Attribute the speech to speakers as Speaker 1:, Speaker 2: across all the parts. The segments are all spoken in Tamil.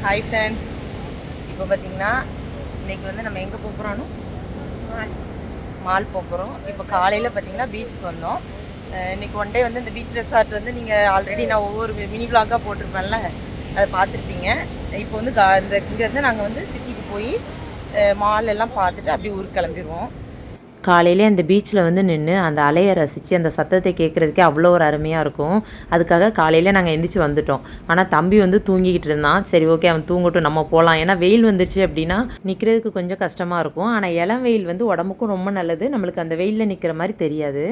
Speaker 1: ஹாய் ஃப்ரெண்ட்ஸ், இப்போ பார்த்தீங்கன்னா இன்றைக்கி வந்து நம்ம எங்கே போகிறோம்? மால் போகிறோம். இப்போ காலையில் பார்த்தீங்கன்னா பீச்சுக்கு வந்தோம். இன்றைக்கி ஒன் டே வந்து இந்த பீச் ரெசார்ட் வந்து நீங்கள் ஆல்ரெடி நான் ஒவ்வொரு மினி விளாகாக போட்டிருப்பேன்ல, அதை பார்த்துருப்பீங்க. இப்போ வந்து இங்கேருந்து நாங்கள் வந்து சிட்டிக்கு போய் மால் எல்லாம் பார்த்துட்டு அப்படியே ஊருக்கு கிளம்பிடுவோம்.
Speaker 2: காலையிலே அந்த பீச்சில் வந்து நின்று அந்த அலையை ரசித்து அந்த சத்தத்தை கேட்குறதுக்கே அவ்வளோ ஒரு அருமையாக இருக்கும். அதுக்காக காலையில் நாங்கள் எந்திரிச்சு வந்துட்டோம். ஆனால் தம்பி வந்து தூங்கிக்கிட்டு இருந்தான். சரி ஓகே, அவன் தூங்கட்டும், நம்ம போகலாம். ஏன்னா வெயில் வந்துருச்சு அப்படின்னா நிற்கிறதுக்கு கொஞ்சம் கஷ்டமாக இருக்கும். ஆனால் இளம் வெயில் வந்து உடம்புக்கும் ரொம்ப நல்லது. நம்மளுக்கு அந்த வெயிலில் நிற்கிற மாதிரி தெரியாது.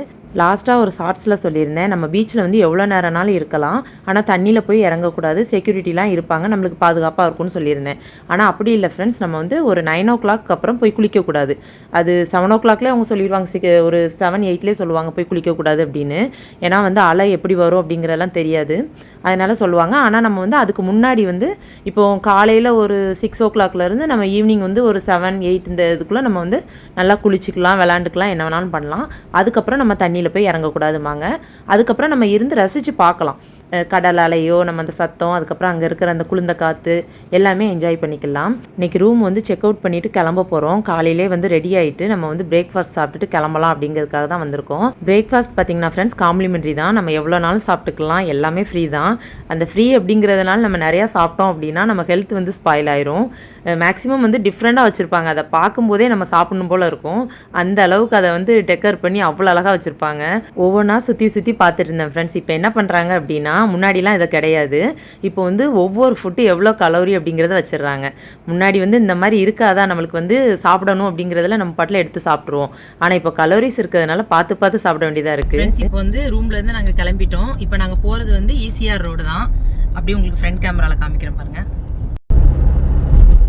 Speaker 2: லாஸ்ட்டாக ஒரு ஷார்ட்ஸில் சொல்லியிருந்தேன், நம்ம பீச்சில் வந்து எவ்வளோ நேரம்னாலும் இருக்கலாம், ஆனால் தண்ணியில் போய் இறங்கக்கூடாது, செக்யூரிட்டிலாம் இருப்பாங்க, நம்மளுக்கு பாதுகாப்பாக இருக்கும்னு சொல்லியிருந்தேன். ஆனால் அப்படி இல்லை ஃப்ரெண்ட்ஸ், நம்ம வந்து ஒரு 9 o'clock அப்புறம் போய் குளிக்கக்கூடாது. அது 7 o'clockலேயே அவங்க சொல்லிடுவாங்க, ஒரு 7-8லேயே சொல்லுவாங்க போய் குளிக்கக்கூடாது அப்படின்னு. ஏன்னா வந்து அலை எப்படி வரும் அப்படிங்கிறதெல்லாம் தெரியாது, அதனால் சொல்லுவாங்க. ஆனால் நம்ம வந்து அதுக்கு முன்னாடி வந்து இப்போ காலையில் ஒரு 6 o'clockலேருந்து நம்ம ஈவினிங் வந்து ஒரு 7-8 இந்த இதுக்குள்ளே நம்ம வந்து நல்லா குளிச்சிக்கலாம், விளாண்டுக்கலாம், என்ன வேணாலும் பண்ணலாம். அதுக்கப்புறம் நம்ம தண்ணியில் போய் இறங்கக்கூடாதுமாங்க. அதுக்கப்புறம் நம்ம இருந்து ரசித்து பார்க்கலாம், கடல் அலையோ, நம்ம அந்த சத்தம், அதுக்கப்புறம் அங்கே இருக்கிற அந்த குளிர்ந்த காற்று எல்லாமே என்ஜாய் பண்ணிக்கலாம். இன்றைக்கி ரூம் வந்து செக் அவுட் பண்ணிவிட்டு கிளம்ப போகிறோம். காலையிலே வந்து ரெடி ஆகிட்டு நம்ம வந்து பிரேக்ஃபாஸ்ட் சாப்பிட்டுட்டு கிளம்பலாம் அப்படிங்கிறதுக்காக தான் வந்திருக்கோம். பிரேக்ஃபாஸ்ட் பார்த்திங்கன்னா ஃப்ரெண்ட்ஸ் காம்ப்ளிமெண்ட்ரி தான், நம்ம எவ்வளோ நாளும் சாப்பிட்டுக்கலாம், எல்லாமே ஃப்ரீ தான். அந்த ஃப்ரீ அப்படிங்கிறதுனால நம்ம நிறையா சாப்பிட்டோம் அப்படின்னா நம்ம ஹெல்த் வந்து ஸ்பாயில் ஆயிரும். மேக்ஸிமம் வந்து டிஃப்ரெண்ட்டாக வச்சுருப்பாங்க, அதை பார்க்கும்போதே நம்ம சாப்பிடணும் போல் இருக்கும். அந்த அளவுக்கு அதை வந்து டெக்கர் பண்ணி அவ்வளோ அழகாக வச்சுருப்பாங்க. ஒவ்வொன்றா சுற்றி சுற்றி பார்த்துட்டு இருந்தேன் ஃப்ரெண்ட்ஸ். இப்போ என்ன பண்ணுறாங்க அப்படின்னா, முன்னாடிலாம் இதை கிடையாது, இப்போ வந்து ஒவ்வொரு ஃபுட்டு எவ்வளோ கலோரி அப்படிங்கிறத வச்சிடுறாங்க. முன்னாடி வந்து இந்த மாதிரி இருக்காதா, நம்மளுக்கு வந்து சாப்பிடணும் அப்படிங்கிறதுல நம்ம பாட்டில் எடுத்து சாப்பிட்ருவோம். ஆனால் இப்போ கலோரிஸ் இருக்கிறதுனால பார்த்து பார்த்து சாப்பிட வேண்டியதாக இருக்குது.
Speaker 1: ஃப்ரெண்ட்ஸ், இப்போ வந்து ரூம்லேருந்து நாங்கள் கிளம்பிட்டோம். இப்போ நாங்கள் போகிறது வந்து ஈசிஆர் ரோடு தான். அப்படியே உங்களுக்கு ஃப்ரண்ட் கேமராவில் காமிக்கிறேன் பாருங்கள்.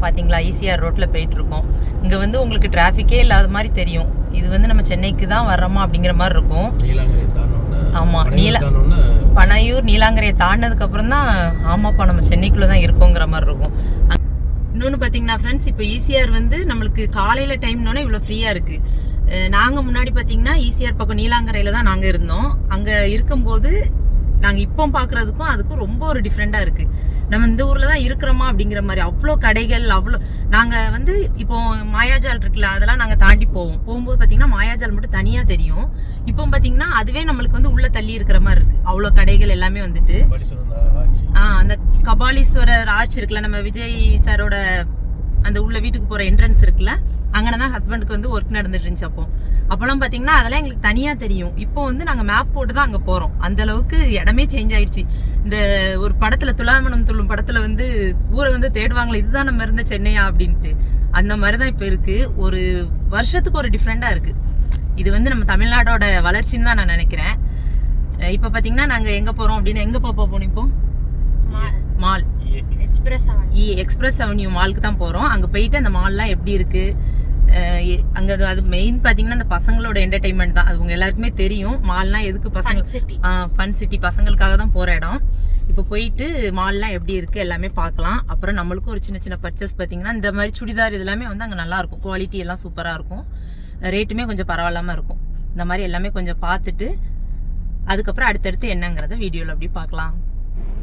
Speaker 1: பார்த்தீங்களா, ஈசிஆர் ரோட்டில் போயிட்டுருக்கோம். இங்கே வந்து உங்களுக்கு டிராஃபிக்கே இல்லாத மாதிரி தெரியும். இது வந்து நம்ம சென்னைக்கு தான் வர்றோமா அப்படிங்கிற மாதிரி இருக்கும். ஆமாம், பனையூர் நீலாங்கரையை தாண்டினதுக்கப்புறம் தான் ஆமாப்பா நம்ம சென்னைக்குள்ளே தான் இருக்கோங்கிற மாதிரி இருக்கும். இன்னொன்று பார்த்தீங்கன்னா ஃப்ரெண்ட்ஸ், இப்போ ஈசிஆர் வந்து நம்மளுக்கு காலையில் டைம்னோடனே இவ்வளோ ஃப்ரீயாக இருக்குது. நாங்கள் முன்னாடி பார்த்தீங்கன்னா ஈசிஆர் பக்கம் நீலாங்கரையில் தான் நாங்கள் இருந்தோம். அங்கே இருக்கும்போது நாங்கள் இப்போ பார்க்குறதுக்கும் அதுக்கும் ரொம்ப ஒரு டிஃப்ரெண்ட்டாக இருக்குது. நம்ம இந்த ஊரில் தான் இருக்கிறோமா அப்படிங்கிற மாதிரி அவ்வளோ கடைகள், அவ்வளோ. நாங்கள் வந்து இப்போ மாயாஜால் இருக்குல்ல, அதெல்லாம் நாங்கள் தாண்டி போகும்போது பார்த்தீங்கன்னா மாயாஜால் மட்டும் தனியாக தெரியும். இப்போ பார்த்தீங்கன்னா அதுவே நம்மளுக்கு வந்து உள்ளே தள்ளி இருக்கிற மாதிரி இருக்குது. அவ்வளோ கடைகள் எல்லாமே வந்துட்டு அந்த கபாலீஸ்வரர் ஆர்ச் இருக்குல்ல, நம்ம விஜய் சாரோட அந்த உள்ள வீட்டுக்கு போகிற என்ட்ரன்ஸ் இருக்குல்ல, அங்கே தான் ஹஸ்பண்டுக்கு வந்து ஒர்க் நடந்துட்டு இருந்துச்சு. அப்போலாம் பார்த்தீங்கன்னா அதெல்லாம் எங்களுக்கு தனியாக தெரியும். இப்போ வந்து நாங்கள் மேப் போட்டு தான் அங்கே போகிறோம். அந்த அளவுக்கு இடமே சேஞ்ச் ஆயிடுச்சு. இந்த ஒரு படத்தில் துலாமணம் துள்ளும் படத்தில் வந்து ஊரை வந்து தேடுவாங்களே, இதுதான் நம்ம இருந்த சென்னையா அப்படின்ட்டு, அந்த மாதிரி தான் இப்போ இருக்குது. ஒரு வருஷத்துக்கு ஒரு டிஃப்ரெண்ட்டாக இருக்குது. இது வந்து நம்ம தமிழ்நாடோட வளர்ச்சின்னு தான் நான் நினைக்கிறேன். இப்போ பார்த்தீங்கன்னா நாங்கள் எங்கே போகிறோம் அப்படின்னு, எங்கே பாப்பா போனோம் இப்போ? மால் எக்ஸ்பிரஸ் அவென்யூ மாலுக்கு தான் போகிறோம். அங்கே போயிட்டு அந்த மால்லாம் எப்படி இருக்குது, அங்கே அது மெயின் பார்த்தீங்கன்னா அந்த பசங்களோட என்டர்டைன்மெண்ட் தான். அது உங்க எல்லாருக்குமே தெரியும். மால்லாம் எதுக்கு, பசங்க ஃபன் சிட்டி, பசங்களுக்காக தான் போகிற இடம். இப்போ போயிட்டு மால்லாம் எப்படி இருக்குது எல்லாமே பார்க்கலாம். அப்புறம் நம்மளுக்கும் ஒரு சின்ன சின்ன பர்ச்சேஸ் பார்த்தீங்கன்னா இந்த மாதிரி சுடிதார் இதெல்லாமே வந்து அங்கே நல்லாயிருக்கும். குவாலிட்டி எல்லாம் சூப்பராக இருக்கும், ரேட்டுமே கொஞ்சம் பரவாயில்லாமல் இருக்கும். இந்த மாதிரி எல்லாமே கொஞ்சம் பார்த்துட்டு அதுக்கப்புறம் அடுத்தடுத்து என்னங்கிறத வீடியோவில் அப்படி பார்க்கலாம்.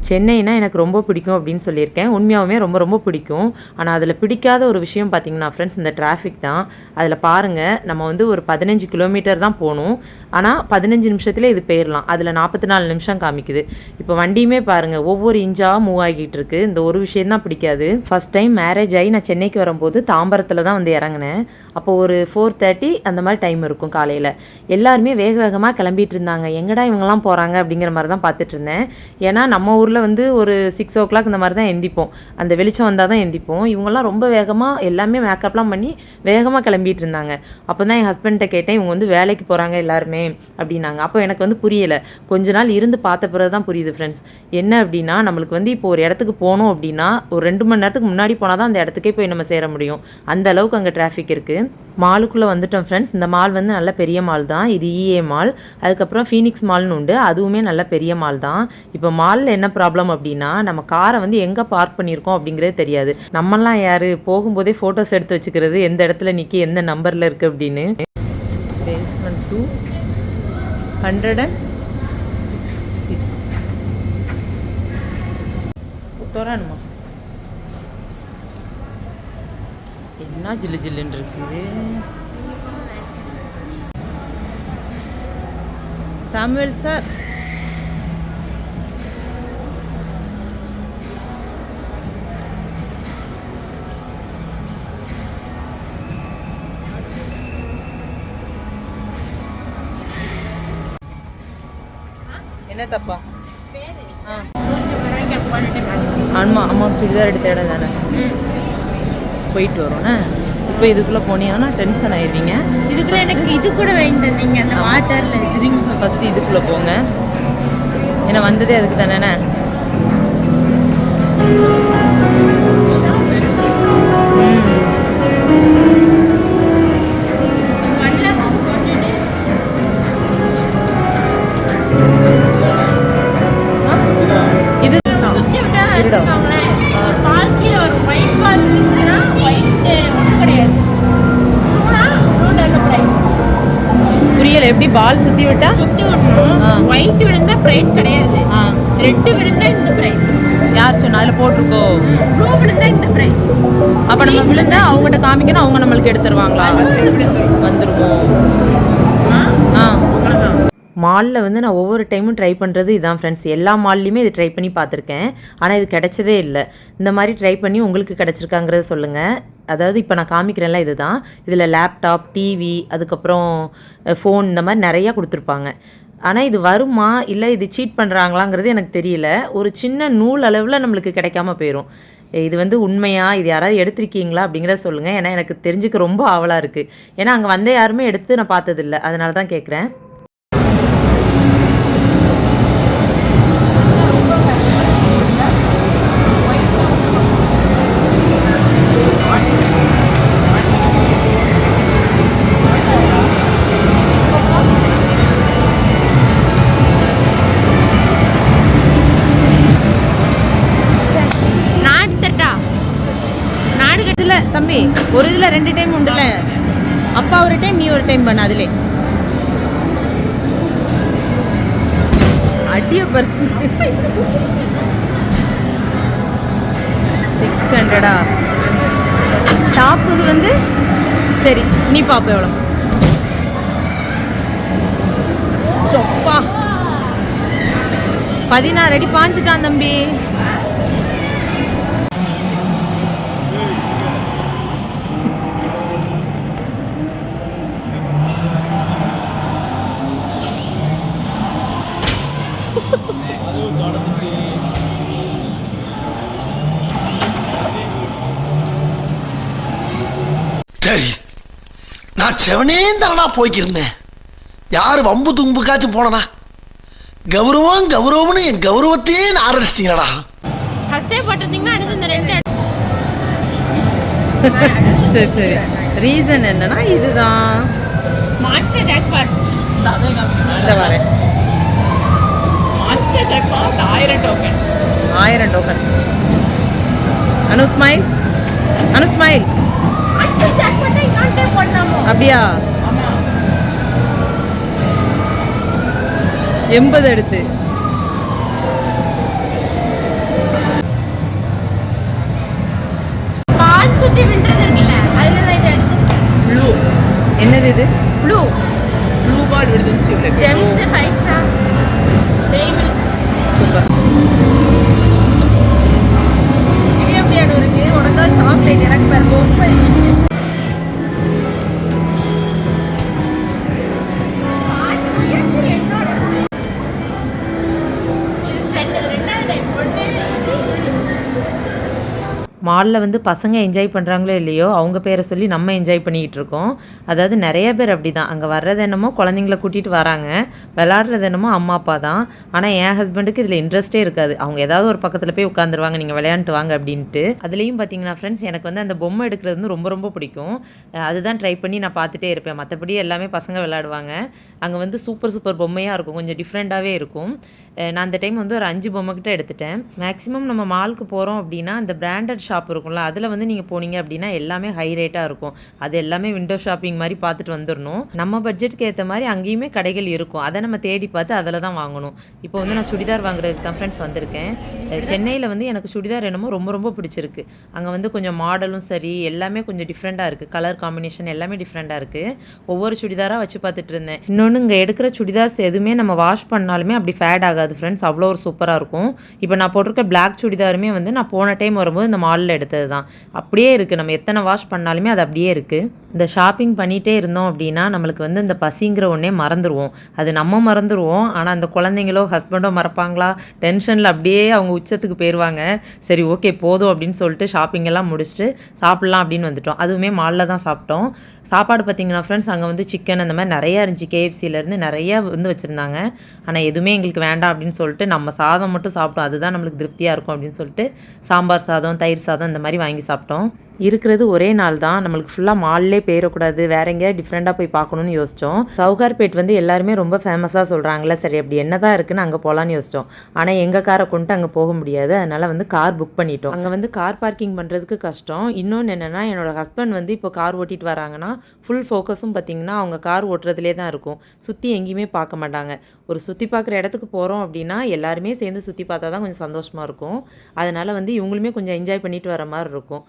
Speaker 2: சென்னைனா எனக்கு ரொம்ப பிடிக்கும் அப்படின்னு சொல்லியிருக்கேன். உண்மையாகவுமே ரொம்ப ரொம்ப பிடிக்கும். ஆனால் அதில் பிடிக்காத ஒரு விஷயம் பார்த்திங்கன்னா ஃப்ரெண்ட்ஸ், இந்த டிராஃபிக் தான். அதில் பாருங்கள், நம்ம வந்து ஒரு 15 கிலோமீட்டர் தான் போகணும், ஆனால் 15 நிமிஷத்துலேயே இது போயிடலாம். அதில் 44 நிமிஷம் காமிக்குது. இப்போ வண்டியுமே பாருங்கள் ஒவ்வொரு இன்ச்சாக மூவ் ஆகிட்டு இருக்கு. இந்த ஒரு விஷயம் தான் பிடிக்காது. ஃபஸ்ட் டைம் மேரேஜ் ஆகி நான் சென்னைக்கு வரும்போது தாம்பரத்தில் தான் வந்து இறங்கினேன். அப்போ ஒரு 4:30 அந்த மாதிரி டைம் இருக்கும் காலையில். எல்லாருமே வேக வேகமாக கிளம்பிட்டு இருந்தாங்க. எங்கடா இவங்கெல்லாம் போகிறாங்க அப்படிங்கிற மாதிரி தான் பார்த்துட்டு இருந்தேன். ஏன்னா நம்ம ஊரில் வந்து ஒரு 6 o'clock இந்த மாதிரி தான் எந்திப்போம், அந்த வெளிச்சம் வந்தால் தான் எந்திப்போம். இவங்கெல்லாம் ரொம்ப வேகமாக எல்லாமே மேக்கப்லாம் பண்ணி வேகமாக கிளம்பிட்டு இருந்தாங்க. அப்போ தான் என் ஹஸ்பண்ட்டை கேட்டேன், இவங்க வந்து வேலைக்கு போகிறாங்க எல்லாருமே அப்படின்னாங்க. அப்போ எனக்கு வந்து புரியலை. கொஞ்ச நாள் இருந்து பார்த்த பிறகு தான் புரியுது ஃப்ரெண்ட்ஸ். என்ன அப்படின்னா, நம்மளுக்கு வந்து இப்போ ஒரு இடத்துக்கு போகணும் அப்படின்னா ஒரு 2 மணி நேரத்துக்கு முன்னாடி போனால் தான் அந்த இடத்துக்கே போய் நம்ம சேர முடியும். அந்த அளவுக்கு அங்கே டிராஃபிக் இருக்குது. மாலுக்குள்ளே வந்துட்டோம் ஃப்ரெண்ட்ஸ். இந்த மால் வந்து நல்ல பெரிய மால் தான். இது EA மால். அதுக்கப்புறம் ஃபீனிக்ஸ் மால்னு உண்டு, அதுவுமே நல்ல பெரிய மால் தான். இப்போ மாலில் என்ன ப்ராப்ளம் அப்படின்னா, நம்ம காரை வந்து எங்கே பார்க் பண்ணியிருக்கோம் அப்படிங்கிறதே தெரியாது. நம்மலாம் யார் போகும்போதே ஃபோட்டோஸ் எடுத்து வச்சுக்கிறது, எந்த இடத்துல நிற்கி எந்த நம்பரில் இருக்குது அப்படின்னு. பேஸ்மெண்ட் 2 106 தோரானுமா
Speaker 1: என்ன ஜில்லு ஜில்லுன்னு இருக்குது. சாமுவேல் சார், என்ன தப்பா? ஆமாம் அம்மாவுக்கு சுடிதார் எடுத்த இடம் தானே, போயிட்டு வரோண்ணே. இப்போ இதுக்குள்ளே போனீங்கன்னா டென்ஷன் ஆயிடுவீங்க.
Speaker 3: இதுக்குள்ள எனக்கு இது கூட வாங்கி தந்தீங்க, அந்த வாட்டரில் ட்ரிங்க்.
Speaker 1: ஃபஸ்ட்டு இதுக்குள்ளே போங்க, ஏன்னா வந்ததே அதுக்கு தானேண்ணே. இது
Speaker 3: சுற்றி விட்டா வச்சுக்கோங்களேன், ஒரு பால் கீழே வரும். ஒயிட் பால் இருந்துச்சுன்னா ஒயிட் ஒன்றும் கிடையாது.
Speaker 1: புரியல, எப்படி பால் சுற்றி விட்டா?
Speaker 3: சுற்றி விடணும். ஒயிட் விழுந்தா ப்ரைஸ் கிடையாது, ரெட்டு விழுந்தா இந்த ப்ரைஸ்.
Speaker 1: யார் சொன்னா? அதில் போட்டிருக்கோ.
Speaker 3: ப்ளூ விழுந்தா இந்த ப்ரைஸ்.
Speaker 1: அப்போ நம்ம விழுந்தா அவங்ககிட்ட காமிக்கணும், அவங்க நம்மளுக்கு எடுத்துருவாங்களா? வந்துருவோம்.
Speaker 2: மாலில் வந்து நான் ஒவ்வொரு டைமும் ட்ரை பண்ணுறது இதான் ஃப்ரெண்ட்ஸ். எல்லா மால்லையுமே இது ட்ரை பண்ணி பார்த்துருக்கேன், ஆனால் இது கிடைச்சதே இல்லை. இந்த மாதிரி ட்ரை பண்ணி உங்களுக்கு கிடச்சிருக்காங்கிறத சொல்லுங்கள். அதாவது இப்போ நான் காமிக்கிறேன்ல, இது தான். இதில் லேப்டாப், டிவி, அதுக்கப்புறம் ஃபோன், இந்த மாதிரி நிறையா கொடுத்துருப்பாங்க. ஆனால் இது வருமா இல்லை இது சீட் பண்ணுறாங்களாங்கிறது எனக்கு தெரியல. ஒரு சின்ன நூல் அளவில் நம்மளுக்கு கிடைக்காம போயிடும். இது வந்து உண்மையா, இது யாராவது எடுத்திருக்கீங்களா அப்படிங்கிறத சொல்லுங்கள். ஏன்னா எனக்கு தெரிஞ்சுக்க ரொம்ப ஆவலாக இருக்குது. ஏன்னா அங்கே வந்த யாருமே எடுத்து நான் பார்த்ததில்ல, அதனால தான் கேட்குறேன்.
Speaker 1: தம்பி, ஒரு இதில் 2 டைம் உண்டுல, அப்பா ஒரு டைம் நீ ஒரு டைம் பண்ண. அதிலே அடிய பர் 600 டாப். இது வந்து சரி, நீ பாப்ப எவ்வளோ சொப்பா. 16 அடி பாஞ்சிட்டான் தம்பி.
Speaker 4: சரி, நான் செவனே தானா போய்க்கிருந்தேன். யாரு வம்பு தும்புக்காச்சும் போனனா? கௌரவம் கௌரவம்னு என் கௌரவத்தையே ஆரம்பிச்சிட்டீங்களா?
Speaker 3: ஃபர்ஸ்டே போட்டிருந்தீங்கன்னா அடுத்து இந்த 2
Speaker 1: சரி சரி. ரீசன் என்னன்னா இதுதான்.
Speaker 3: Master jackpot.
Speaker 1: இந்த வரேன்.
Speaker 3: Master jackpot 1000 token.
Speaker 1: 1000 token. Anu smile, Anu smile.
Speaker 3: Master jackpot இன்கான்டே பண்ணாமோ?
Speaker 1: அப்படியா? 80 எடுத்து.
Speaker 3: பால் சுத்தி வின்றது இருக்குல்ல, அதுல தான் இது எடுத்து.
Speaker 1: ப்ளூ. என்னது இது?
Speaker 3: ப்ளூ.
Speaker 1: ப்ளூ பால் விழுந்துச்சு உங்களுக்கு.
Speaker 3: Gems 5 star. டேபிள்.
Speaker 1: சூப்பர். இது எப்படி அனு இருக்கு? உனக்கு தான் சாக்லேட், எனக்கு பாரு பொம்மை.
Speaker 2: மாலில் வந்து பசங்க என்ஜாய் பண்ணுறாங்களோ இல்லையோ, அவங்க பேரை சொல்லி நம்ம என்ஜாய் பண்ணிக்கிட்டு இருக்கோம். அதாவது நிறைய பேர் அப்படி தான். அங்கே வர்றது என்னமோ குழந்தைங்கள கூட்டிகிட்டு வராங்க, விளாட்றது என்னமோ அம்மா அப்பா தான். ஆனால் என் ஹஸ்பண்டுக்கு இதில் இன்ட்ரெஸ்ட்டே இருக்காது. அவங்க ஏதாவது ஒரு பக்கத்தில் போய் உட்காந்துருவாங்க, நீங்கள் விளையாண்டுட்டு வாங்க அப்படின்ட்டு. அதுலேயும் பார்த்தீங்கன்னா ஃப்ரெண்ட்ஸ், எனக்கு வந்து அந்த பொம்மை எடுக்கிறது வந்து ரொம்ப ரொம்ப பிடிக்கும். அதுதான் ட்ரை பண்ணி நான் பார்த்துட்டே இருப்பேன். மற்றபடி எல்லாமே பசங்க விளையாடுவாங்க. அங்கே வந்து சூப்பர் சூப்பர் பொம்மையாக இருக்கும், கொஞ்சம் டிஃப்ரெண்ட்டாகவே இருக்கும். நான் அந்த டைம் வந்து ஒரு 5 பொம்மை கிட்ட எடுத்துட்டேன். மேக்ஸிமம் நம்ம மாலுக்கு போகிறோம் அப்படின்னா அந்த பிராண்டட் ஷாப் இருக்கும்ல, அதில் வந்து நீங்கள் போனீங்க அப்படின்னா எல்லாமே ஹை ரேட்டாக இருக்கும். அது எல்லாமே விண்டோ ஷாப்பிங் மாதிரி பார்த்துட்டு வந்துடணும். நம்ம பட்ஜெட்டுக்கு ஏற்ற மாதிரி அங்கேயுமே கடைகள் இருக்கும். அதை நம்ம தேடி பார்த்து அதில் தான் வாங்கணும். இப்போ வந்து நான் சுடிதார் வாங்குறதுக்கு தான் ஃப்ரெண்ட்ஸ் வந்திருக்கேன். சென்னையில் வந்து எனக்கு சுடிதார் என்னமோ ரொம்ப ரொம்ப பிடிச்சிருக்கு. அங்கே வந்து கொஞ்சம் மாடலும் சரி எல்லாமே கொஞ்சம் டிஃப்ரெண்ட்டாக இருக்குது. கலர் காம்பினேஷன் எல்லாமே டிஃப்ரெண்ட்டாக இருக்குது. ஒவ்வொரு சுடிதாராக வச்சு பார்த்துட்டு இருந்தேன். இன்னொன்று இங்கே எடுக்கிற சுடிதார்ஸ் எதுவுமே நம்ம வாஷ் பண்ணாலுமே அப்படி ஃபேட் ஆகாது ஃப்ரெண்ட்ஸ். அவ்வளோ ஒரு சூப்பராக இருக்கும். இப்போ நான் போட்டிருக்க பிளாக் சுடிதாருமே வந்து நான் போன டைம் வரும்போது இந்த மாலில் எடுத்தது தான். அப்படியே இருக்குது. நம்ம எத்தனை வாஷ் பண்ணாலுமே அது அப்படியே இருக்குது. இந்த ஷாப்பிங் பண்ணிகிட்டே இருந்தோம் அப்படின்னா நம்மளுக்கு வந்து இந்த பசிங்கிற ஒன்றே மறந்துடுவோம். அது நம்ம மறந்துடுவோம். ஆனால் அந்த குழந்தைங்களோ ஹஸ்பண்டோ மறப்பாங்களா, டென்ஷனில் அப்படியே அவங்க உச்சத்துக்கு போயிடுவாங்க. சரி ஓகே போதும் அப்படின்னு சொல்லிட்டு ஷாப்பிங் எல்லாம் முடிச்சுட்டு சாப்பிட்லாம் அப்படின்னு வந்துட்டோம். அதுவுமே மாலில் தான் சாப்பிட்டோம். சாப்பாடு பார்த்திங்கன்னா ஃப்ரெண்ட்ஸ் அங்கே வந்து சிக்கன் அந்த மாதிரி நிறையா இருந்துச்சு. KFCலேருந்து நிறையா வந்து வச்சுருந்தாங்க. ஆனால் எதுவுமே எங்களுக்கு வேண்டாம் அப்படின்னு சொல்லிட்டு நம்ம சாதம் மட்டும் சாப்பிட்டோம். அதுதான் நம்மளுக்கு திருப்தியாக இருக்கும் அப்படின்னு சொல்லிட்டு சாம்பார் சாதம், தயிர் சாதம் இந்த மாதிரி வாங்கி சாப்பிட்டோம். இருக்கிறது ஒரே நாள் தான். நம்மளுக்கு ஃபுல்லாக மால்லே போயிடக்கூடாது, வேற எங்கேயாவது டிஃப்ரெண்ட்டாக போய் பார்க்கணுன்னு யோசித்தோம். சவுகார்பேட் வந்து எல்லாருமே ரொம்ப ஃபேமஸாக சொல்கிறாங்களே, சரி அப்படி என்ன தான் இருக்குன்னு அங்கே போகலான்னு யோசித்தோம். ஆனால் எங்கள் காரை கொண்டு அங்கே போக முடியாது. அதனால் வந்து கார் புக் பண்ணிட்டோம். அங்கே வந்து கார் பார்க்கிங் பண்ணுறதுக்கு கஷ்டம். இன்னொன்று என்னென்னா என்னோடய ஹஸ்பண்ட் வந்து இப்போ கார் ஓட்டிகிட்டு வராங்கன்னா ஃபுல் ஃபோக்கஸும் பார்த்திங்கன்னா அவங்க கார் ஓட்டுறதுலே தான் இருக்கும். சுற்றி எங்கேயுமே பார்க்க மாட்டாங்க. ஒரு சுற்றி பார்க்குற இடத்துக்கு போகிறோம் அப்படின்னா எல்லாருமே சேர்ந்து சுற்றி பார்த்தா தான் கொஞ்சம் சந்தோஷமாக இருக்கும். அதனால் வந்து இவங்களுமே கொஞ்சம் என்ஜாய் பண்ணிட்டு வர மாதிரி இருக்கும்.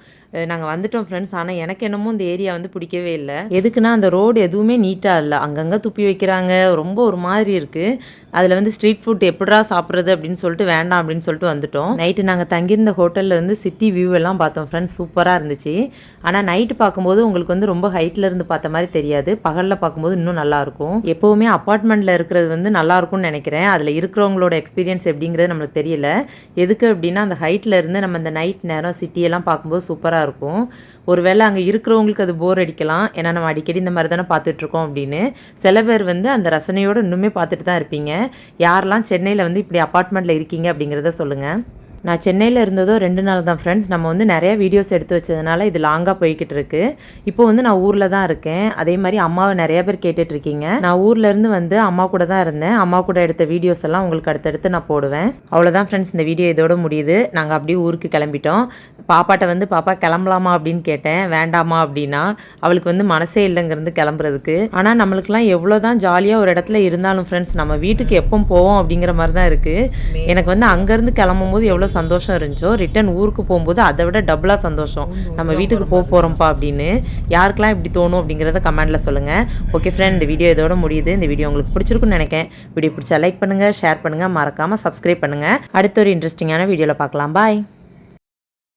Speaker 2: நாங்கள் வந்துட்டோம் ஃப்ரெண்ட்ஸ். ஆனால் எனக்கு என்னமோ இந்த ஏரியா வந்து பிடிக்கவே இல்லை. எதுக்குன்னா அந்த ரோடு எதுவுமே நீட்டாக இல்லை. அங்கங்கே துப்பி வைக்கிறாங்க. ரொம்ப ஒரு மாதிரி இருக்குது. அதில் வந்து ஸ்ட்ரீட் ஃபுட் எப்படா சாப்பிட்றது அப்படின்னு சொல்லிட்டு வேண்டாம் அப்படின்னு சொல்லிட்டு வந்துட்டோம். நைட்டு நாங்கள் தங்கியிருந்த ஹோட்டலில் வந்து சிட்டி வியூ எல்லாம் பார்த்தோம் ஃப்ரெண்ட்ஸ். சூப்பராக இருந்துச்சு. ஆனால் நைட்டு பார்க்கும்போது உங்களுக்கு வந்து ரொம்ப ஹைட்டில் இருந்து பார்த்த மாதிரி தெரியாது. பகலில் பார்க்கும்போது இன்னும் நல்லாயிருக்கும். எப்போவுமே அப்பார்ட்மெண்ட்டில் இருக்கிறது வந்து நல்லாயிருக்கும்னு நினைக்கிறேன். அதில் இருக்கிறவங்களோட எக்ஸ்பீரியன்ஸ் எப்படிங்கிறது நம்மளுக்கு தெரியல. எதுக்கு அப்படின்னா அந்த ஹைட்டில் இருந்து நம்ம அந்த நைட் நேரம் சிட்டியெல்லாம் பார்க்கும்போது சூப்பராக இருக்கும். ஒருவேளை அங்கே இருக்கிறவங்களுக்கு அது போர் அடிக்கலாம். ஏன்னா நம்ம அடிக்கடி இந்த மாதிரி தானே பார்த்துட்ருக்கோம் அப்படின்னு. சில பேர் வந்து அந்த ரசனையோடு இன்னுமே பார்த்துட்டு தான் இருப்பீங்க. யாரெல்லாம் சென்னையில் வந்து இப்படி அப்பார்ட்மெண்ட்டில் இருக்கீங்க அப்படிங்கிறத சொல்லுங்கள். நான் சென்னையில் இருந்ததோ 2 நாள் தான் ஃப்ரெண்ட்ஸ். நம்ம வந்து நிறைய வீடியோஸ் எடுத்து வச்சதுனால இது லாங்காக போய்கிட்டு இருக்கு. இப்போ வந்து நான் ஊரில் தான் இருக்கேன். அதே மாதிரி அம்மாவை நிறைய பேர் கேட்டுட்ருக்கீங்க. நான் ஊர்லேருந்து வந்து அம்மா கூட தான் இருந்தேன். அம்மா கூட எடுத்த வீடியோஸ் எல்லாம் உங்களுக்கு அடுத்தடுத்து நான் போடுவேன். அவ்வளோதான் ஃப்ரெண்ட்ஸ், இந்த வீடியோ இதோட முடியுது. நாங்கள் அப்படியே ஊருக்கு கிளம்பிட்டோம். பாப்பாட்ட வந்து பாப்பா கிளம்பலாமா அப்படின்னு கேட்டேன். வேண்டாமா அப்படின்னா அவளுக்கு வந்து மனசே இல்லைங்கிறது கிளம்புறதுக்கு. ஆனால் நம்மளுக்குலாம் எவ்வளோ தான் ஜாலியாக ஒரு இடத்துல இருந்தாலும் ஃப்ரெண்ட்ஸ் நம்ம வீட்டுக்கு எப்போ போவோம் அப்படிங்கிற மாதிரி தான் இருக்குது. எனக்கு வந்து அங்கேருந்து கிளம்பும் போது எவ்வளோ சந்தோஷம் இருந்துச்சோ, ரிட்டன் ஊருக்கு போகும்போது அதை விட டபுளாக சந்தோஷம். நம்ம வீட்டுக்கு போகிறோம்ப்பா அப்படின்னு. யாருக்கெல்லாம் இப்படி தோணும் அப்படிங்கிறத கமெண்ட்டில் சொல்லுங்கள். ஓகே ஃப்ரெண்ட், இந்த வீடியோ இதோட முடியுது. இந்த வீடியோ உங்களுக்கு பிடிச்சிருக்குன்னு நினைக்கிறேன். வீடியோ பிடிச்சா லைக் பண்ணுங்கள், ஷேர் பண்ணுங்கள், மறக்காமல் சப்ஸ்கிரைப் பண்ணுங்கள். அடுத்த ஒரு இன்ட்ரெஸ்டிங்கான வீடியோவில் பார்க்கலாம். பாய்.